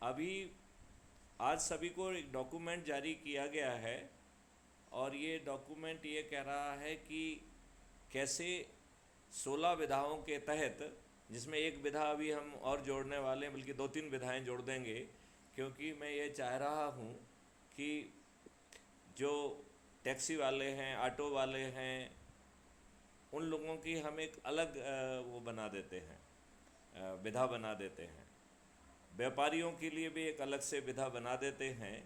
अभी आज सभी को एक डॉक्यूमेंट जारी किया गया है और ये डॉक्यूमेंट ये कह रहा है कि कैसे 16 विधाओं के तहत, जिसमें एक विधा अभी हम और जोड़ने वाले हैं, बल्कि दो तीन विधाएं जोड़ देंगे, क्योंकि मैं ये चाह रहा हूँ कि जो टैक्सी वाले हैं, ऑटो वाले हैं, उन लोगों की हम एक अलग वो बना देते हैं, विधा बना देते हैं। व्यापारियों के लिए भी एक अलग से विधा बना देते हैं।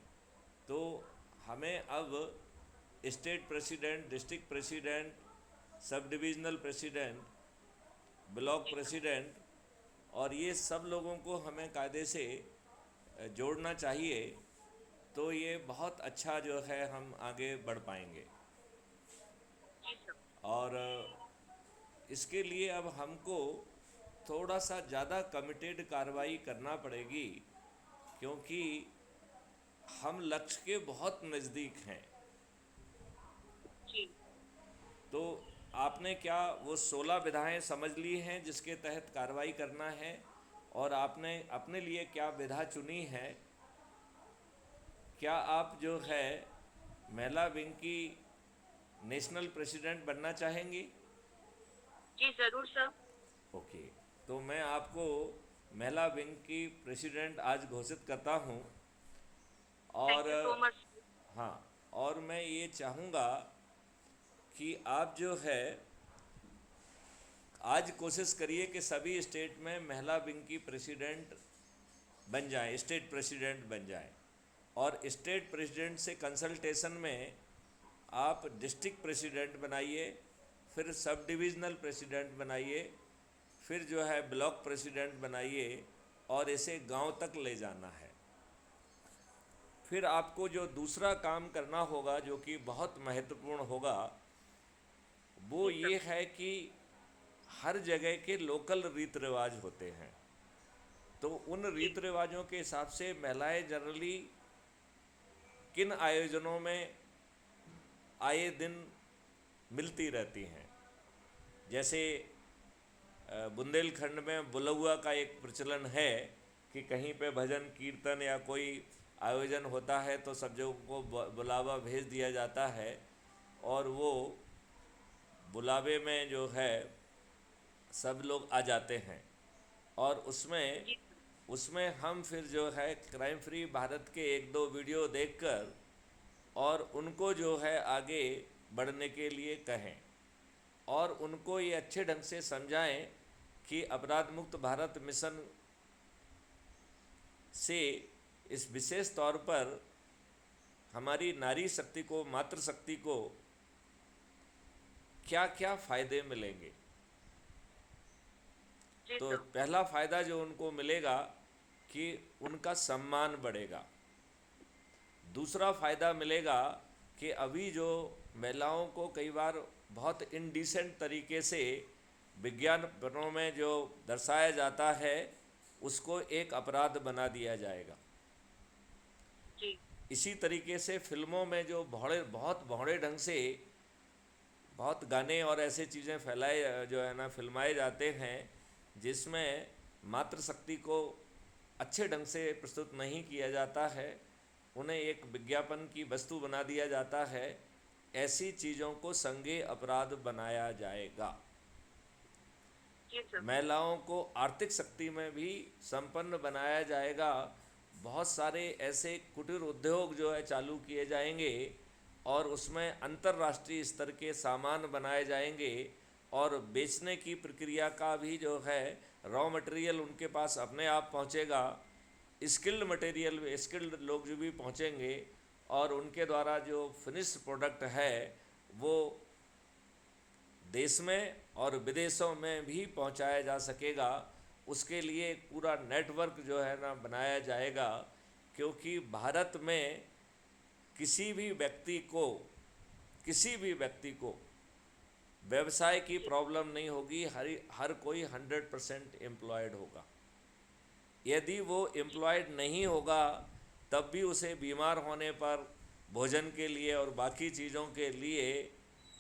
तो हमें अब स्टेट प्रेसिडेंट, डिस्ट्रिक्ट प्रेसिडेंट, सब डिविज़नल प्रेसिडेंट, ब्लॉक प्रेसिडेंट और ये सब लोगों को हमें कायदे से जोड़ना चाहिए। तो ये बहुत अच्छा जो है हम आगे बढ़ पाएंगे। और इसके लिए अब हमको थोड़ा सा ज़्यादा कमिटेड कार्रवाई करना पड़ेगी, क्योंकि हम लक्ष्य के बहुत नज़दीक हैं। जी। तो आपने क्या वो 16 विधाएं समझ ली हैं जिसके तहत कार्रवाई करना है, और आपने अपने लिए क्या विधा चुनी है? क्या आप जो है महिला विंग की नेशनल प्रेसिडेंट बनना चाहेंगी? जी जरूर सर। ओके, तो मैं आपको महिला विंग की प्रेसिडेंट आज घोषित करता हूँ। और थैंक यू सो मच। हाँ, और मैं ये चाहूँगा कि आप जो है आज कोशिश करिए कि सभी स्टेट में महिला विंग की प्रेसिडेंट बन जाए, स्टेट प्रेसिडेंट बन जाए। और स्टेट प्रेसिडेंट से कंसल्टेशन में आप डिस्ट्रिक्ट प्रेसिडेंट बनाइए, फिर सब डिविज़नल प्रेसिडेंट बनाइए, फिर जो है ब्लॉक प्रेसिडेंट बनाइए, और इसे गांव तक ले जाना है। फिर आपको जो दूसरा काम करना होगा, जो कि बहुत महत्वपूर्ण होगा, वो जी सर। ये है कि हर जगह के लोकल रीति रिवाज होते हैं। तो उन जी। रीति रिवाजों के हिसाब से महिलाएं जनरली किन आयोजनों में आए दिन मिलती रहती हैं। जैसे बुंदेलखंड में बुलौआ का एक प्रचलन है कि कहीं पे भजन कीर्तन या कोई आयोजन होता है तो सब लोगों को बुलावा भेज दिया जाता है, और वो बुलावे में जो है सब लोग आ जाते हैं। और उसमें जी। उसमें हम फिर जो है क्राइम फ्री भारत के एक दो वीडियो देखकर और उनको जो है आगे बढ़ने के लिए कहें, और उनको ये अच्छे ढंग से समझाएं कि अपराध मुक्त भारत मिशन से इस विशेष तौर पर हमारी नारी शक्ति को, मातृशक्ति को क्या क्या फ़ायदे मिलेंगे। जी तो सर। पहला फ़ायदा जो उनको मिलेगा कि उनका सम्मान बढ़ेगा। दूसरा फ़ायदा मिलेगा कि अभी जो महिलाओं को कई बार बहुत इनडिसेंट तरीके से विज्ञापनों में जो दर्शाया जाता है, उसको एक अपराध बना दिया जाएगा। जी। इसी तरीके से फिल्मों में जो बहुत भौड़े ढंग से बहुत गाने और ऐसे चीज़ें फैलाए जो है ना फिल्माए जाते हैं, जिसमें मातृशक्ति को अच्छे ढंग से प्रस्तुत नहीं किया जाता है, उन्हें एक विज्ञापन की वस्तु बना दिया जाता है। ऐसी चीज़ों को संज्ञेय अपराध बनाया जाएगा। जी सर। महिलाओं को आर्थिक शक्ति में भी संपन्न बनाया जाएगा। बहुत सारे ऐसे कुटीर उद्योग जो है चालू किए जाएंगे, और उसमें अंतर्राष्ट्रीय स्तर के सामान बनाए जाएंगे, और बेचने की प्रक्रिया का भी जो है रॉ मटेरियल उनके पास अपने आप पहुंचेगा। स्किल्ड मटेरियल, स्किल्ड लोग जो भी पहुंचेंगे, और उनके द्वारा जो फिनिश प्रोडक्ट है वो देश में और विदेशों में भी पहुंचाया जा सकेगा। उसके लिए एक पूरा नेटवर्क जो है ना बनाया जाएगा, क्योंकि भारत में किसी भी व्यक्ति को किसी भी व्यक्ति को व्यवसाय की जी। प्रॉब्लम नहीं होगी। हर कोई 100% एम्प्लॉयड होगा। यदि वो एम्प्लॉयड नहीं होगा, तब भी उसे बीमार होने पर भोजन के लिए और बाकी चीज़ों के लिए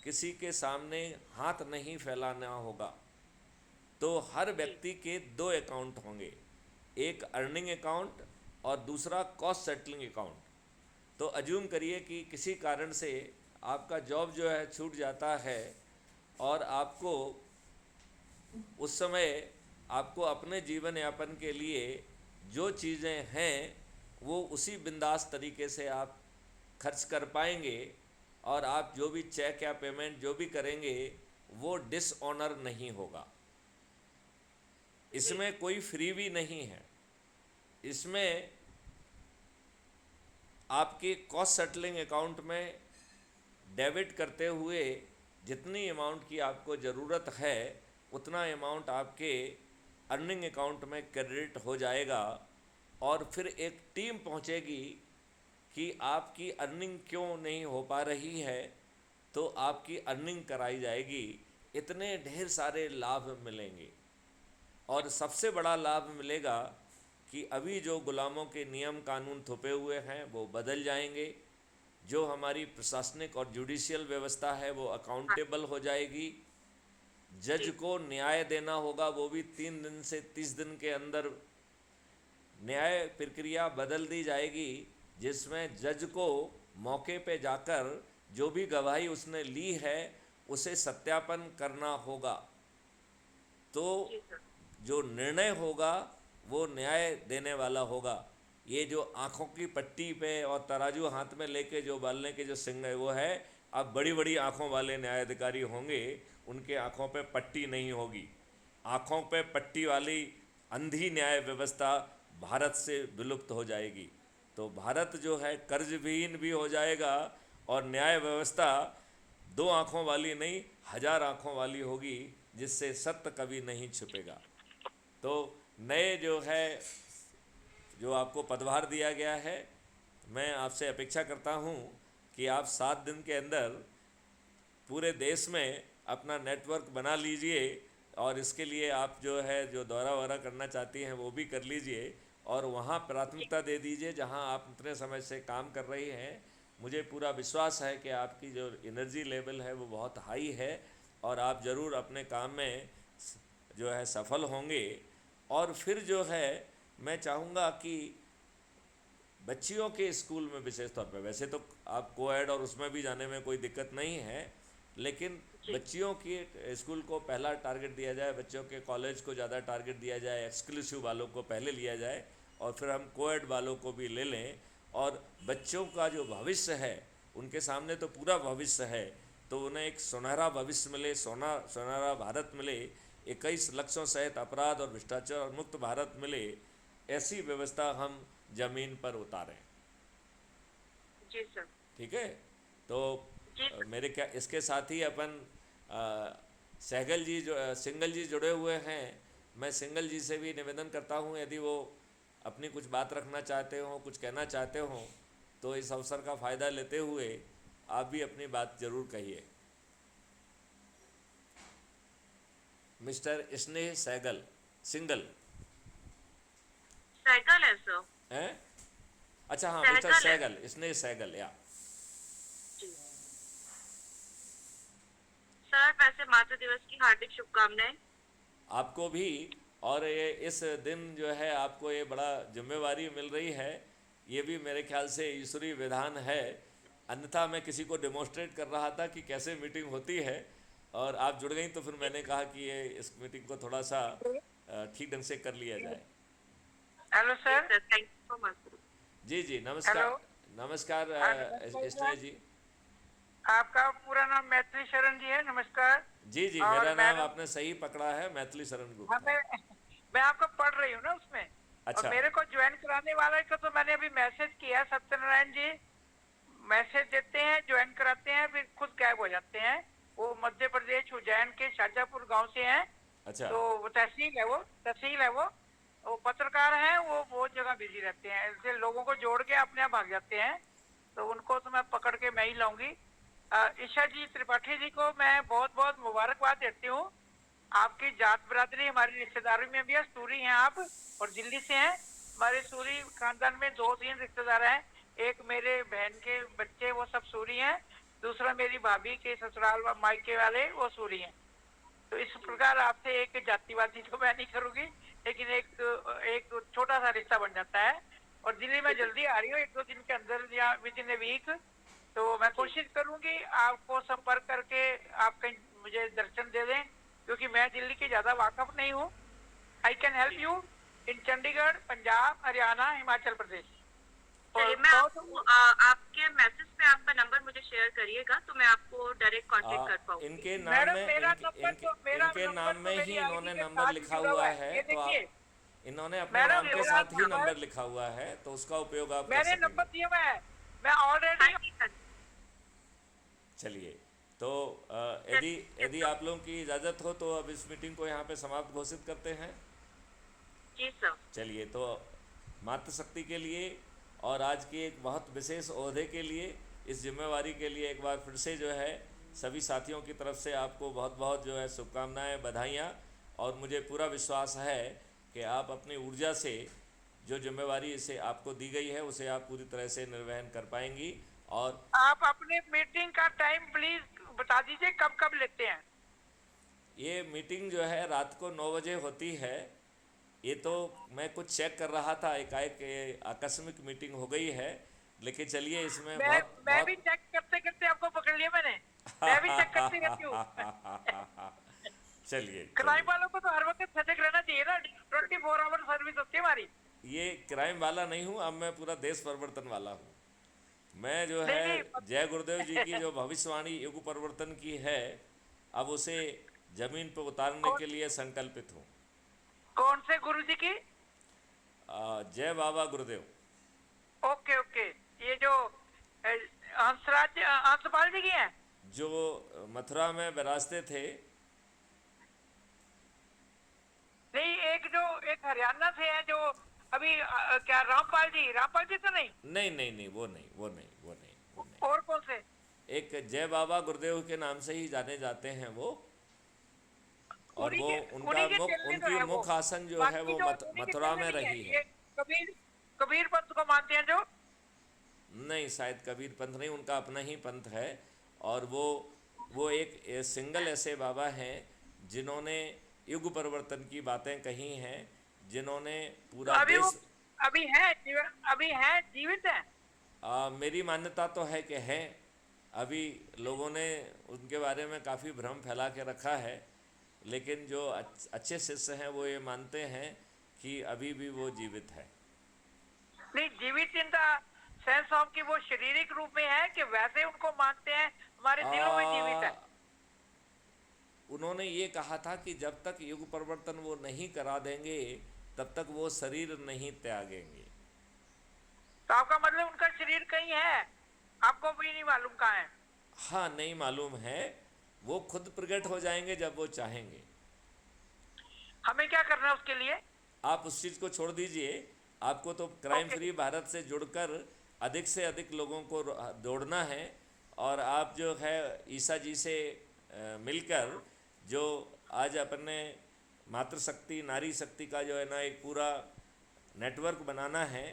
किसी के सामने हाथ नहीं फैलाना होगा। तो हर जी। व्यक्ति के दो अकाउंट होंगे, एक अर्निंग अकाउंट और दूसरा कॉस्ट सेटलिंग अकाउंट। तो अज्यूम करिए कि किसी कारण से आपका जॉब जो है छूट जाता है और आपको उस समय आपको अपने जीवन यापन के लिए जो चीज़ें हैं वो उसी बिंदास तरीके से आप खर्च कर पाएंगे, और आप जो भी चेक या पेमेंट जो भी करेंगे वो डिसऑनर नहीं होगा। जी इसमें कोई फ्री भी नहीं है। इसमें आपके कॉस्ट सेटलिंग अकाउंट में डेबिट करते हुए जितनी अमाउंट की आपको ज़रूरत है उतना अमाउंट आपके अर्निंग अकाउंट में क्रेडिट हो जाएगा, और फिर एक टीम पहुंचेगी कि आपकी अर्निंग क्यों नहीं हो पा रही है, तो आपकी अर्निंग कराई जाएगी। इतने ढेर सारे लाभ मिलेंगे, और सबसे बड़ा लाभ मिलेगा कि अभी जो गुलामों के नियम कानून थोपे हुए हैं वो बदल जाएंगे। जो हमारी प्रशासनिक और जुडिशियल व्यवस्था है वो हाँ अकाउंटेबल हो जाएगी। जज जी को न्याय देना होगा, वो भी 3 दिन से 30 दिन के अंदर न्याय प्रक्रिया बदल दी जाएगी, जिसमें जज को मौके पे जाकर जो भी गवाही उसने ली है उसे सत्यापन करना होगा। तो जी सर। जो निर्णय होगा वो न्याय देने वाला होगा। ये जो आँखों की पट्टी पे और तराजू हाथ में लेके जो बालने के जो सिंह है वो है, अब बड़ी बड़ी आँखों वाले न्यायाधिकारी होंगे, उनके आँखों पे पट्टी नहीं होगी। आँखों पे पट्टी वाली अंधी न्याय व्यवस्था भारत से विलुप्त हो जाएगी। तो भारत जो है कर्ज विहीन भी हो जाएगा, और न्याय व्यवस्था 2 आँखों वाली नहीं 1000 आँखों वाली होगी, जिससे सत्य कभी नहीं छुपेगा। तो नए जो है जो आपको पदभार दिया गया है, मैं आपसे अपेक्षा करता हूँ कि आप 7 दिन के अंदर पूरे देश में अपना नेटवर्क बना लीजिए, और इसके लिए आप जो है जो दौरा वौरा करना चाहती हैं वो भी कर लीजिए, और वहाँ जी प्राथमिकता दे दीजिए जहाँ आप इतने समय से काम कर रही हैं। मुझे पूरा विश्वास है कि आपकी जो एनर्जी लेवल है वो बहुत हाई है, और आप ज़रूर अपने काम में जो है सफल होंगे। और फिर जो है मैं चाहूँगा कि बच्चियों के स्कूल में विशेष तौर पे, वैसे तो आप कोएड और उसमें भी जाने में कोई दिक्कत नहीं है, लेकिन जी बच्चियों की स्कूल को पहला टारगेट दिया जाए, बच्चों के कॉलेज को ज़्यादा टारगेट दिया जाए, एक्सक्लूसिव वालों को पहले लिया जाए, और फिर हम कोएड वालों को भी ले लें। और बच्चों का जो भविष्य है उनके सामने तो पूरा भविष्य है, तो उन्हें एक सुनहरा भविष्य मिले, सुनहरा भारत मिले, 21 लक्षों सहित अपराध और भ्रष्टाचार मुक्त भारत मिले, ऐसी व्यवस्था हम ज़मीन पर उतारें। जी सर। ठीक है। तो जी सर। मेरे क्या इसके साथ ही अपन सहगल जी जो सिंगल जी जुड़े हुए हैं, मैं सिंगल जी से भी निवेदन करता हूँ यदि वो अपनी कुछ बात रखना चाहते हो, कुछ कहना चाहते हो, तो इस अवसर का फ़ायदा लेते हुए आप भी अपनी बात ज़रूर कहिए। मिस्टर स्नेह सहगल, सिंगल साइकिल है सर। हैं? अच्छा हाँ, मिस्टर साइकिल है। सहगल, स्नेह सहगल या जी सर, वैसे मातृ दिवस की हार्दिक शुभकामनाएं। आपको भी। और ये इस दिन जो है आपको ये बड़ा जिम्मेवारी मिल रही है, ये भी मेरे ख्याल से ईश्वरीय विधान है। अन्यथा मैं किसी को डेमोन्स्ट्रेट कर रहा था कि कैसे मीटिंग होती है, और आप जुड़ गई, तो फिर मैंने कहा कि ये इस मीटिंग को थोड़ा सा ठीक ढंग से कर लिया जाए। Hello ji sir. Sir, thank you so much. जी जी, हेलो। नमस्कार। नमस्कार नमस्कार स्नेह सर। जी। आपका पूरा नाम मैथिली शरण जी है? नमस्कार। जी जी, और मेरा नाम मैडम, आपने सही पकड़ा है, मैथिली शरण हाँ, गुप्ता। मैं आपको पढ़ रही हूँ ना उसमें। और अच्छा मेरे को ज्वाइन कराने वाले को तो मैंने अभी मैसेज किया, सत्यनारायण जी मैसेज देते हैं, ज्वाइन कराते हैं, फिर खुद गायब हो जाते हैं। वो मध्य प्रदेश उज्जैन के शाजापुर गांव से हैं। अच्छा तो वो तहसील है वो पत्रकार हैं, वो बहुत जगह बिजी रहते हैं, ऐसे लोगों को जोड़ के अपने आप भाग जाते हैं। तो उनको तो मैं पकड़ के मैं ही लाऊंगी। ईशा जी त्रिपाठी जी को मैं बहुत बहुत मुबारकबाद देती हूँ। आपकी जात बिरादरी हमारी रिश्तेदारी में भी है, सूरी हैं आप और दिल्ली से हैं। हमारे सूरी खानदान में 2-3 रिश्तेदार हैं। एक मेरे बहन के बच्चे वो सब सूरी हैं, दूसरा मेरी भाभी के ससुराल मायके वाले वो सूरी हैं। तो इस प्रकार आपसे एक जातिवादी तो मैं नहीं करूंगी, लेकिन एक एक छोटा सा रिश्ता बन जाता है। और दिल्ली में जल्दी आ रही हूँ, 1-2 दिन के अंदर या विद इन ए वीक। तो मैं कोशिश करूंगी आपको संपर्क करके आप कहीं मुझे दर्शन दे दें, क्योंकि मैं दिल्ली की ज्यादा वाकफ नहीं हूँ। I can help you in Chandigarh, Punjab, Haryana, Himachal Pradesh. चलिए, मैं आपको आपके मैसेज पे आपका नंबर मुझे शेयर करिएगा, तो मैं आपको डायरेक्ट कांटेक्ट कर पाऊंगी। इनके नाम मैडम में मेरा नंबर तो मेरा इनके नंबर नाम तो में मेरी ही आईडी इन्होंने के नंबर साथ लिखा जुड़ा हुआ है, है, ये तो देखिए। आप इन्होंने अपने मैडम नाम के मेरा साथ ही नंबर नंबर लिखा हुआ है, तो उसका उपयोग आप कर मैंने नंबर सकेंगे। दिया हुआ है, मैं ऑलरेडी। हाँ जी, हाँ जी। चलिए, तो यदि चलिए, यदि आप लोगों की इजाज़त हो तो अब इस मीटिंग को यहाँ पे समाप्त घोषित करते हैं। जी सर। चलिए, तो मातृशक्ति के लिए और आज की एक बहुत विशेष ओहदे के लिए, इस जिम्मेवारी के लिए एक बार फिर से जो है सभी साथियों की तरफ से आपको बहुत बहुत जो है शुभकामनाएं, बधाइयाँ। और मुझे पूरा विश्वास है कि आप अपनी ऊर्जा से जो जिम्मेवारी इसे आपको दी गई है उसे आप पूरी तरह से निर्वहन कर पाएंगी। और आप अपने मीटिंग का टाइम प्लीज बता दीजिए, कब कब लेते हैं। ये मीटिंग जो है रात को 9 बजे होती है। ये तो मैं कुछ चेक कर रहा था, एकाएक ये आकस्मिक मीटिंग हो गई है, लेकिन चलिए इसमें बहुत मैं भी बहुत चेक करते करते आपको पकड़ लिया मैंने। मैं भी चेक करती रहती हूँ। चलिए क्राइम चलिए, वालों को तो हर वक्त सजग रहना चाहिए ना, 24 आवर सर्विस होती है हमारी। ये क्राइम वाला नहीं हूँ, अब मैं पूरा देश परिवर्तन वाला हूँ। मैं जो नहीं है नहीं जय गुरुदेव जी की जो भविष्यवाणी युग परिवर्तन की है, अब उसे जमीन पर उतारने कौन के लिए संकल्पित हूँ। कौन से गुरु जी की? जय बाबा गुरुदेव। ओके ओके, ये जो हंसपाल जी की हैं। जो मथुरा में विराजते थे। नहीं, एक हरियाणा से है जो अभी क्या रामपाल जी तो नहीं? नहीं नहीं नहीं, वो नहीं, वो नहीं, वो नहीं, वो नहीं। और कौन से? एक जय बाबा गुरुदेव के नाम से ही जाने जाते हैं वो। और वो उन्हीं उनका के चलने तो उनकी है वो। मुख्य आसन जो है बाकी वो जो उन्हीं के मथुरा चलने में नहीं है, रही है। ये कबीर पंथ को मानते हैं जो। नहीं, शायद कबीर पंथ नहीं, उनका अपना ही पंथ है। और वो एक सिंगल ऐसे बाबा हैं जिन्होंने युग परिवर्तन की बातें कही हैं, जिन्होंने पूरा अभी वो देश। अभी है जीवित है। मेरी मान्यता तो है कि हैं। अभी लोगों ने उनके बारे में काफ़ी भ्रम फैला के रखा है, लेकिन जो अच्छे शिष्य हैं वो ये मानते हैं कि अभी भी वो जीवित है। नहीं, जीवित इन द सेंस ऑफ कि वो शारीरिक रूप में है, कि वैसे उनको मानते हैं हमारे दिलों में जीवित है। उन्होंने ये कहा था कि जब तक युग परिवर्तन वो नहीं करा देंगे तब तक वो शरीर नहीं त्यागेंगे। तो आपका मतलब उनका शरीर कहीं है, आपको भी नहीं मालूम कहाँ है? हाँ, नहीं मालूम है। वो खुद प्रकट हो जाएंगे जब वो चाहेंगे। हमें क्या करना है उसके लिए? आप उस चीज़ को छोड़ दीजिए। आपको तो क्राइम ओके। फ्री भारत से जुड़कर अधिक से अधिक लोगों को जोड़ना है। और आप जो है ईसा जी से मिलकर जो आज अपने मातृशक्ति, नारी शक्ति का जो है ना एक पूरा नेटवर्क बनाना है,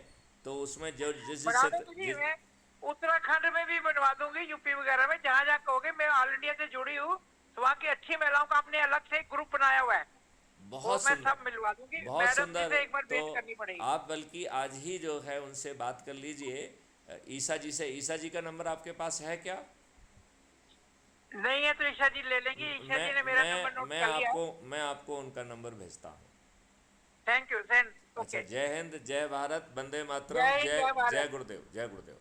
तो उसमें जो बना दूंगी मैं, उत्तराखंड में भी बनवा दूंगी, यूपी वगैरह में, जहाँ जहाँ कहोगे। मैं ऑल इंडिया से जुड़ी हूँ, तो वहाँ की अच्छी महिलाओं का अपने अलग से ग्रुप बनाया हुआ है, बहुत मैं सुंदर, सब मिलवा दूंगी। बहुत मैडम जी सुंदर। से एक बार तो भेंट करनी पड़ेगी। आप बल्कि आज ही जो है उनसे बात कर लीजिए, ईसा जी से। ईसा जी का नंबर आपके पास है क्या? नहीं है तो ईशा जी ले लेंगी। ईशा जी ने मेरा नंबर नोट कर लिया। मैं आपको उनका नंबर भेजता हूँ। Thank you. अच्छा, जय हिंद, जय भारत, वंदे मातरम, जय जय जय भारत। जय गुरुदेव, जय गुरुदेव।